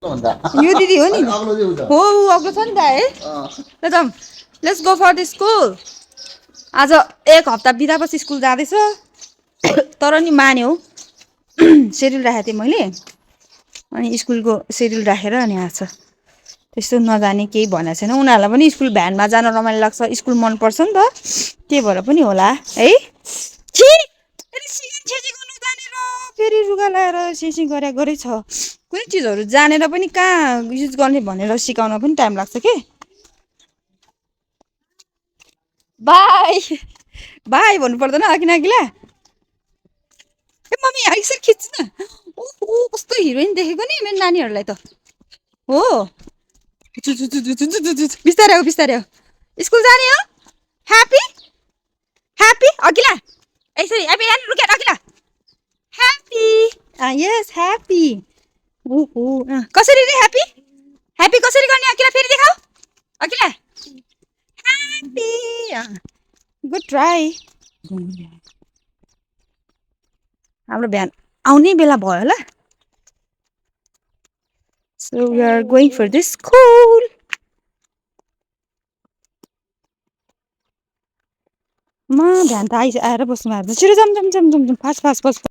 यो दिदी हो नि हो अग्लो छ नि त है ल जाउँ let's go for the school आज एक हप्ता बितापछि स्कुल जाँदैछ तर नि मान्यो हौ सेड्युल राखेको थिएँ मैले अनि स्कुलको सेड्युल राखेर अनि आएको छ त्यस्तो नजाने केही भनेको छैन उनीहरूलाई पनि स्कुल भ्यानमा जान रमाइलो लाग्छ स्कुल मनपर्छ नि त त्यही भएर पनि होला है फेरि रुगा लगाएर सिसी गरे छ कुनै चिजहरू जानेर पनि कहाँ युज गर्ने भनेर सिकाउन पनि टाइम लाग्छ के बाई बाई भन्नु पर्दैन अघि अघिला ए मम्मी यसरी खिच्नु न ओहो कस्तो हिरोइन देखेको नि मेरो नानीहरूलाई त हो बिस्तारै हो स्कुल जाने हो ह्याप्पी ह्याप्पी अघिला यसरी ह्याप्पी एन्ड लुक एट अघिला ह्याप्पी यस ह्याप्पी ओहो कसरी रे ह्याप्पी ह्याप्पी कसरी गर्ने अघिला फेरि देखाऊ अघिला ह्याप्पी गुड ट्राई हाम्रो बिहान आउने बेला भयो होला So we are going for this school. म बिहान त आएर बस्नु भएको छिटो जाम फास्ट